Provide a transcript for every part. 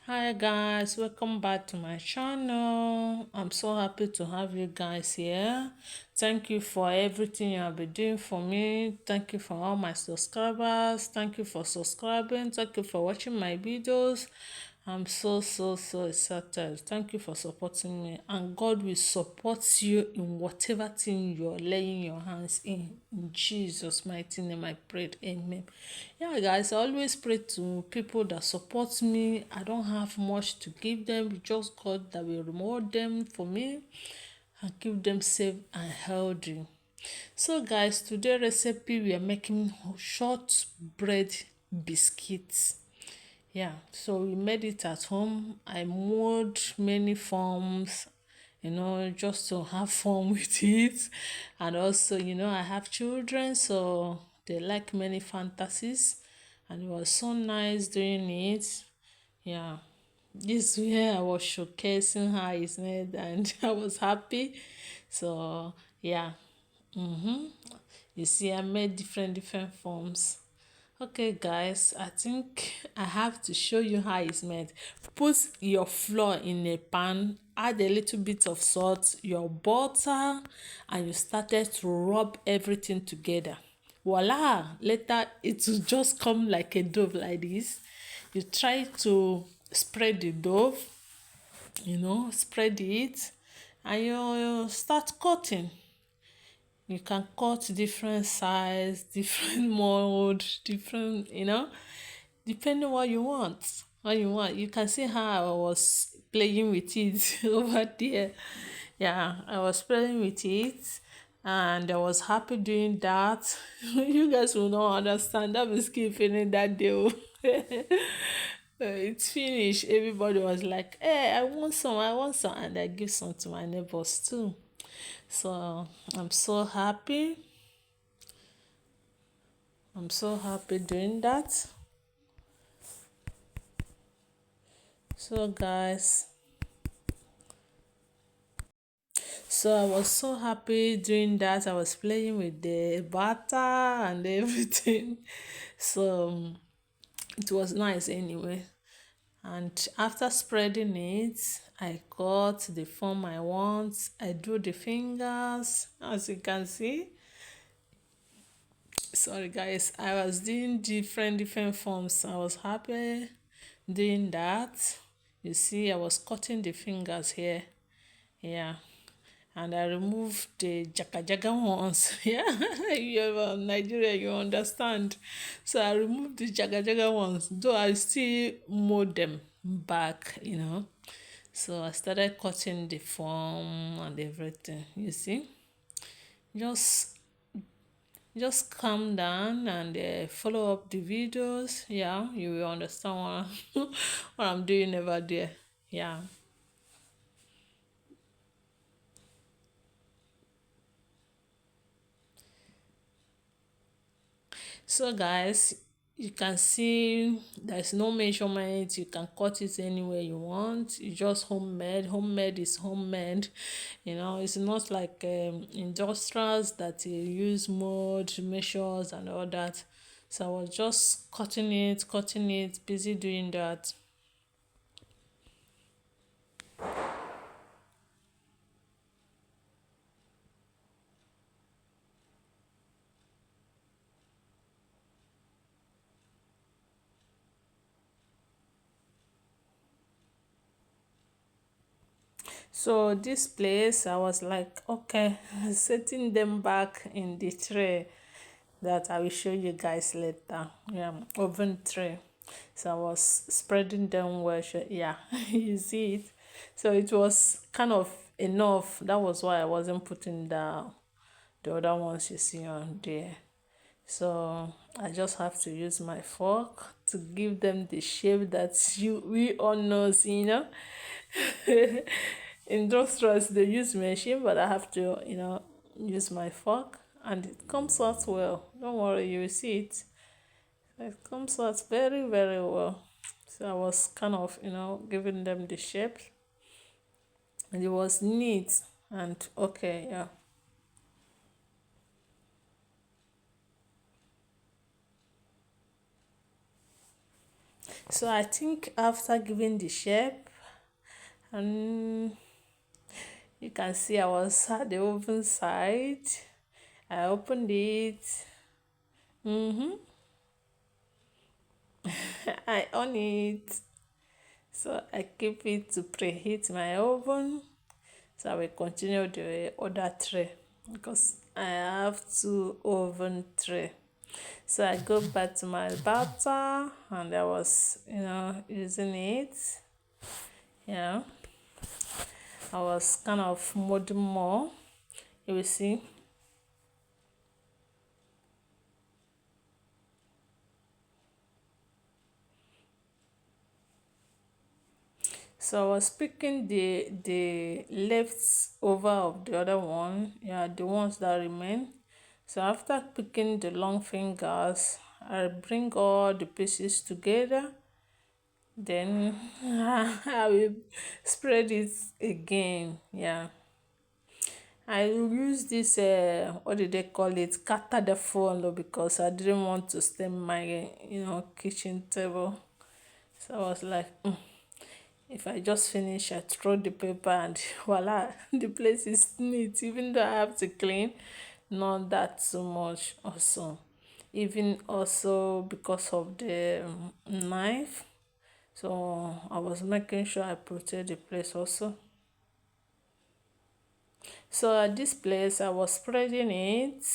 Hi guys, welcome back to my channel. I'm so happy to have you guys here. Thank you for everything you have been doing for me. Thank you for all my subscribers. Thank you for subscribing. Thank you for watching my videos. I'm so excited. Thank you for supporting me. And God will support you in whatever thing you're laying your hands in. In Jesus' mighty name I prayed. Amen. Yeah, guys, I always pray to people that support me. I don't have much to give them. Just God that will reward them for me and keep them safe and healthy. So guys, today recipe we are making shortbread biscuits. Yeah, so we made it at home. I made many forms, just to have fun with it. And also, I have children, so they like many fantasies. And it was so nice doing it. Yeah, this where I was showcasing how it's made, and I was happy. So, yeah. You see, I made different forms. Okay, guys, I think I have to show you how it's made. Put your flour in a pan, add a little bit of salt, your butter, and you started to rub everything together. Voila! Later, it will just come like a dough like this. You try to spread the dough, spread it, and you start cutting. You can cut different size, different mold, different, depending what you want. What you want. You can see how I was playing with it over there. Yeah, I was playing with it and I was happy doing that. You guys will not understand. That was keep feeling that day. Oh. It's finished. Everybody was like, hey, I want some, I want some. And I give some to my neighbors too. So I'm so happy. I'm so happy doing that. So guys, so I was so happy doing that. I was playing with the butter and everything. So it was nice anyway. And after spreading it, I got the form I want. I drew the fingers, as you can see. Sorry guys, I was doing different forms. I was happy doing that. You see, I was cutting the fingers here. Yeah. And I removed the jaga ones. Yeah, you're Nigeria, you understand. So I removed the jaga ones, though I still mowed them back. So I started cutting the form and everything. You see, just just calm down and follow up the videos. Yeah, you will understand what I'm doing over there. Yeah. So guys, you can see there's no measurement. You can cut it anywhere you want. You just homemade. Homemade is homemade. It's not like industrials that you use mode measures and all that. So I was just cutting it, busy doing that. So this place, I was like, okay, setting them back in the tray that I will show you guys later. Yeah, oven tray. So I was spreading them well. Yeah, you see it. So it was kind of enough. That was why I wasn't putting the other ones you see on there. So I just have to use my fork to give them the shape that we all know. Industrials they use machine, but I have to use my fork, and it comes out well. Don't worry, you will see it. It comes out very well. So I was kind of giving them the shape, and it was neat and okay. Yeah. So I think after giving the shape, and you can see I was at the oven side. I opened it. Mm-hmm. I on it. So I keep it to preheat my oven. So I will continue the other tray because I have two oven tray. So I go back to my butter and I was, using it. Yeah, I was kind of molding more. You will see. So I was picking the leftover of the other one, yeah, the ones that remain. So after picking the long fingers, I bring all the pieces together. Then I will spread it again. Yeah, I will use this. What did they call it? Kata the phone because I didn't want to stain my kitchen table. So I was like, if I just finish, I throw the paper and voila, the place is neat. Even though I have to clean, not that so much also. Even also because of the knife. So I was making sure I protect the place also. So at this place, I was spreading it.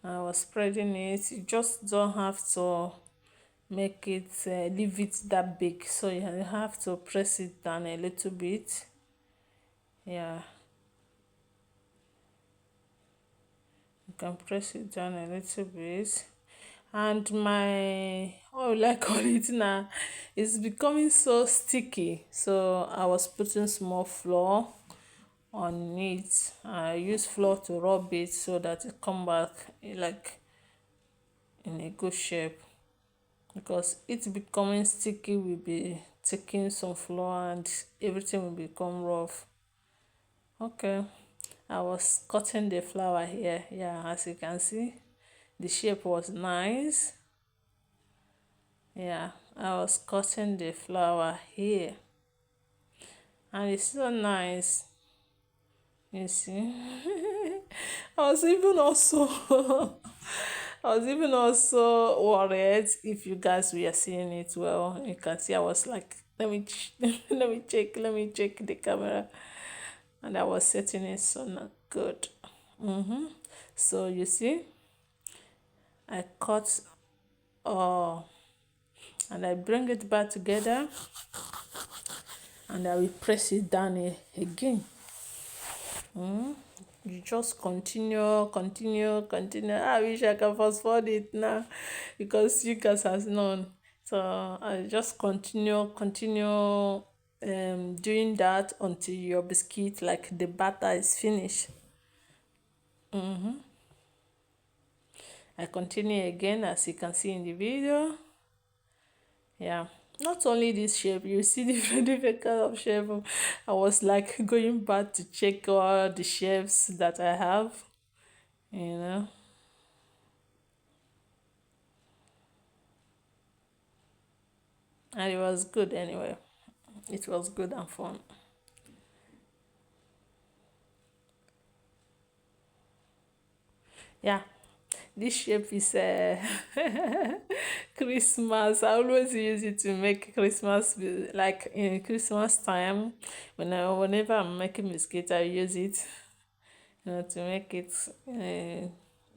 I was spreading it. You just don't have to make it leave it that big, so you have to press it down a little bit. Yeah, you can press it down a little bit. And my, what will I call it now, it's becoming so sticky, so I was putting small flour on it. I use flour to rub it so that it come back like in a good shape, because it becoming sticky will be taking some flour and everything will become rough. Okay, I was cutting the flour here. Yeah, as you can see, the shape was nice. Yeah, I was cutting the flour here and it's so nice. You see, I was even also I was even also worried if you guys were seeing it well. You can see I was like, let me check the camera, and I was setting it so not good. So you see, I cut all and I bring it back together and I will press it down again. You just continue. I wish I can fast forward it now because you guys has known. So I just continue doing that until your biscuit, like the batter is finished. I continue again as you can see in the video. Yeah. Not only this shape, you see different kind of shape. I was like going back to check all the shapes that I have, you know. And it was good anyway. It was good and fun. Yeah, this shape is Christmas. I always use it to make Christmas, like in Christmas time. Whenever I'm making biscuit, I use it, to make it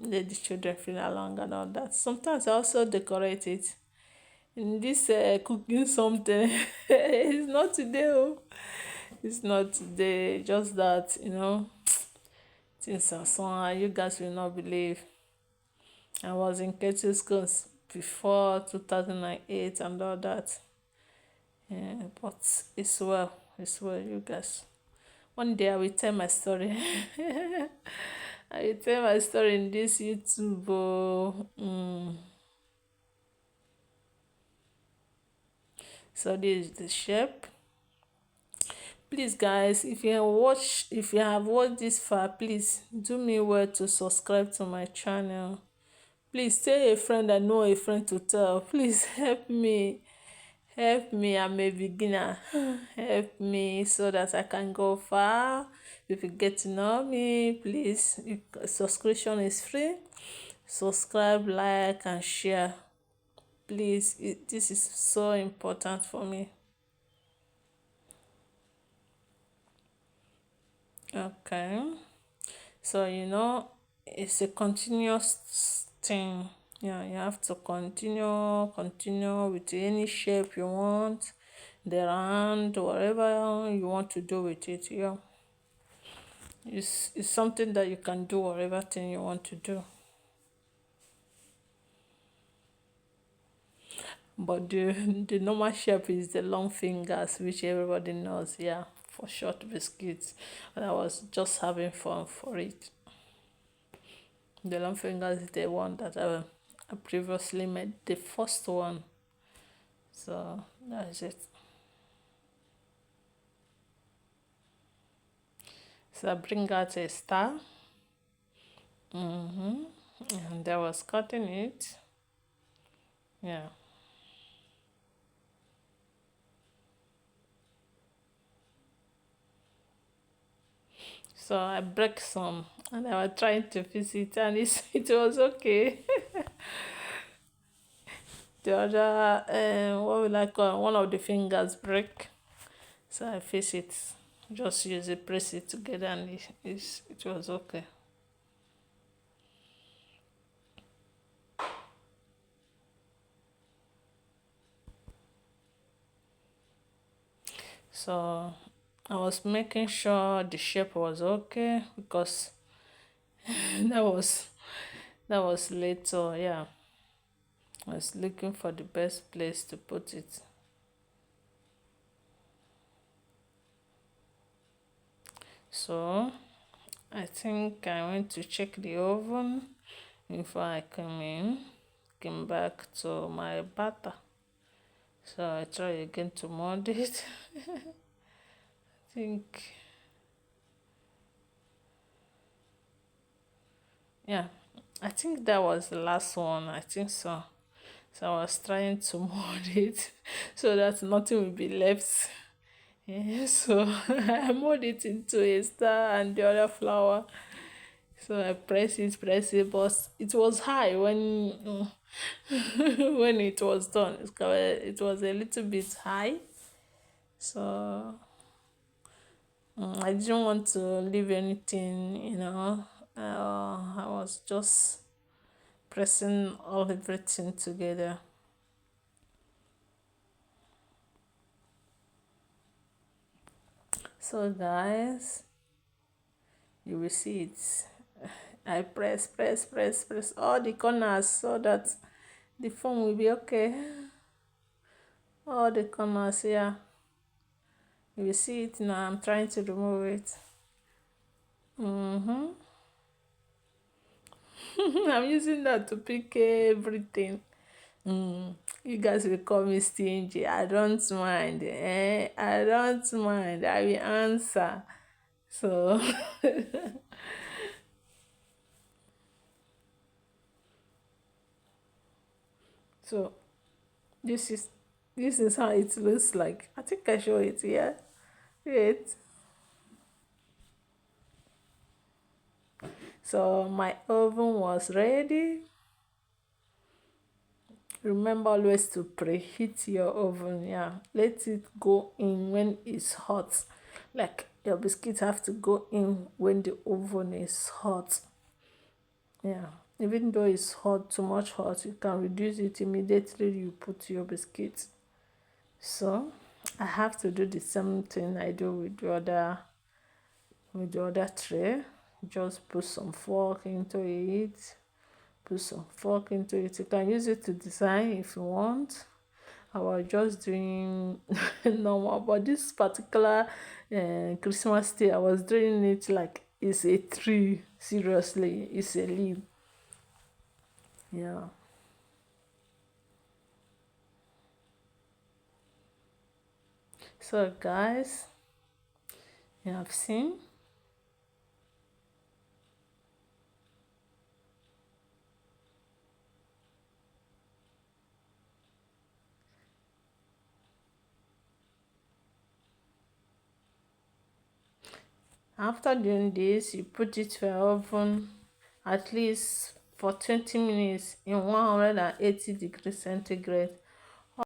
let the children feel along and all that. Sometimes I also decorate it. In this cooking something, it's not today. Oh. It's not today. Just that things are so you guys will not believe. I was in Kettle schools before 2008 and all that. Yeah, but it's well, you guys. One day I will tell my story. I will tell my story in this YouTube. Oh. So this is the shape. Please, guys, if you have watched this far, please do me well to subscribe to my channel. Please tell a friend I know a friend to tell. Please help me. Help me. I'm a beginner. Help me so that I can go far. If you get to know me, please. Subscription is free. Subscribe, like, and share. Please, this is so important for me. Okay. So, it's a continuous thing. Yeah, you have to continue with any shape you want, the round, whatever you want to do with it. Yeah, it's something that you can do whatever thing you want to do. But the normal shape is the long fingers, which everybody knows. Yeah, for short biscuits. And I was just having fun for it. The long fingers is the one that I previously made, the first one. So that's it. So I bring out a star, and I was cutting it. Yeah. So I break some, and I was trying to fix it, and it was okay. The other, what will I call, one of the fingers break. So I fix it. Just use it, press it together, and it was okay. So I was making sure the shape was okay because that was that was late. So yeah, I was looking for the best place to put it. So I think I went to check the oven before I came back to my butter. So I try again to mold it. I think, yeah, I think that was the last one. I think so. So I was trying to mold it so that nothing will be left. Yeah, so I mold it into a star and the other flower. So I press it, but it was high when when it was done. It was a little bit high, so I didn't want to leave anything. I was just pressing everything together. So guys, you will see it. I press all the corners so that the foam will be okay. All the corners, yeah. You will see it now. I'm trying to remove it. I'm using that to pick everything. You guys will call me stingy. I don't mind. I don't mind. I will answer. So, so this is this is how it looks like. I think I show it here. Wait. So my oven was ready. Remember always to preheat your oven. Yeah, let it go in when it's hot. Like your biscuits have to go in when the oven is hot. Yeah, even though it's hot, too much hot, you can reduce it immediately you put your biscuits. So I have to do the same thing I do with the other tray. Just put some fork into it. Put some fork into it. You can use it to design if you want. I was just doing normal, but this particular Christmas day, I was doing it like it's a tree. Seriously, it's a leaf. Yeah. So guys, you have seen. After doing this, you put it for oven at least for 20 minutes in 180 degrees centigrade.